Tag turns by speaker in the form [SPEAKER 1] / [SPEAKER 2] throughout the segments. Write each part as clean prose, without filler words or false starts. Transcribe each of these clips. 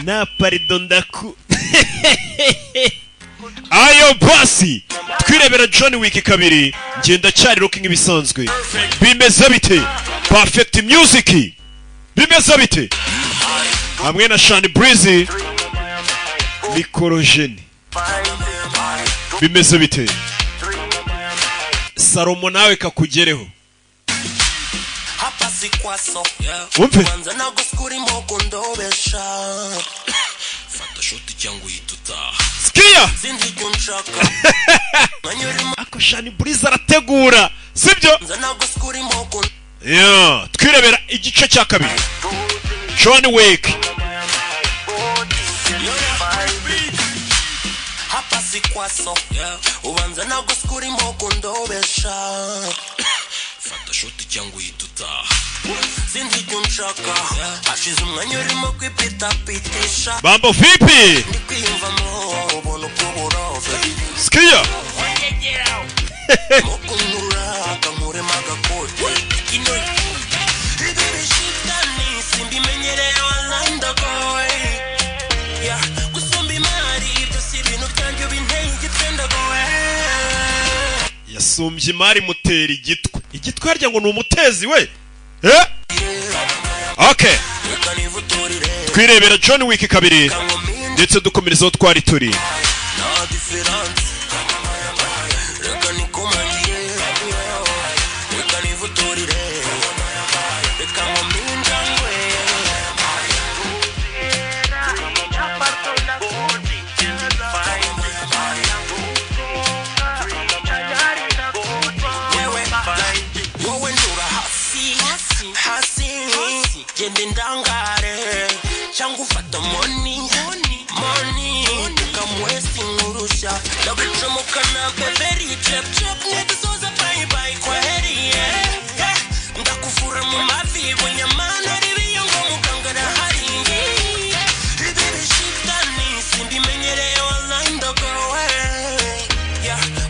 [SPEAKER 1] na pardon ndaku ayo basi twirebera John Wick kabiri ngenda cyari rocking ibisanzwe bimeze bite Perfect Music bimeze bite hamwe na Shani Breezy Mikorojeni bimeze bite Salomo nawe kakugereho
[SPEAKER 2] hapa sikwaso
[SPEAKER 1] umve
[SPEAKER 2] kwanza naguskuri moko ndobesha fata shoti cyangu yituta
[SPEAKER 1] skia
[SPEAKER 2] sindi kunchaka
[SPEAKER 1] ako Shani Breezy arategura sibyo
[SPEAKER 2] kwanza naguskuri moko
[SPEAKER 1] twirebera igice cya kabiri John Wick
[SPEAKER 2] hapa sikwaso ubanza naguskuri moko ndobesha fata shoti cyangu yituta sindi kunchaka ashize umwanya urimo kwipita pitisha
[SPEAKER 1] Bambo vipi
[SPEAKER 2] ndikwiyumvamo ubona ukuburove
[SPEAKER 1] skia
[SPEAKER 2] mukungura kankure magakote kino ibiri shitani simbi menyereye walanda goe ya gusumba imari ibyo si ibintu byanjye binteye igitwenda goe
[SPEAKER 1] yasumbye imari mutera igitwe harya ngo ni umutezi we okay twirebera John Wick kabiri ndetse dukomerezaho twari turi
[SPEAKER 2] gende ndangare changu fata money kamwesi ngurusha ndagucomoka na beveri chep nebisoza bye kwa heri ndakuvura mu mavi bunyamana ribiyo ngo mukangara haringi ribibi shitani simbi menyereye online ndagowe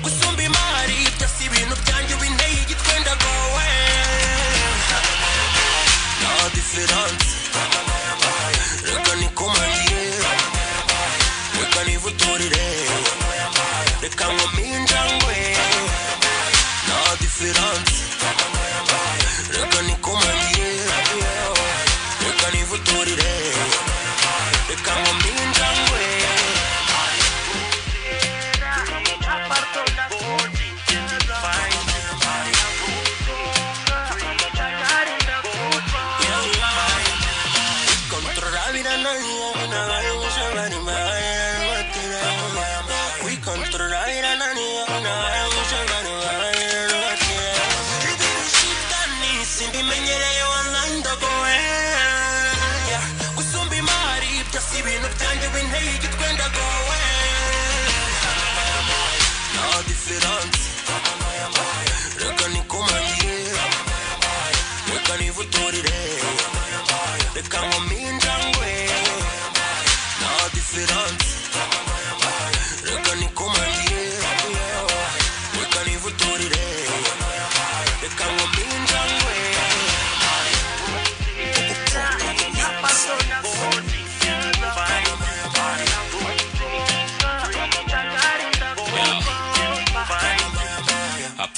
[SPEAKER 2] gusumba imari byasi ibintu byanjye binteye igitwenda gowe different reka nikomangire reka nivuturire reka nkominjangwe na different reka nikomangire reka nivuturire reka nkominjangwe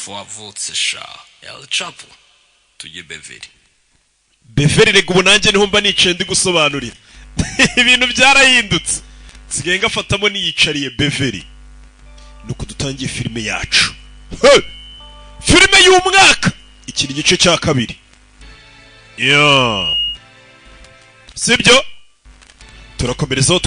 [SPEAKER 2] wavutse sha El Chapo tujye Beveri
[SPEAKER 1] rega ubu nanjye niho mba nicaye ndi gusobanurira ibintu byarahindutse sigaye ngafatamo niyicariye Beveri nuko dutangiye filime yacu filime y'umwaka ikiri gice cya kabiri sibyo turakomerezaho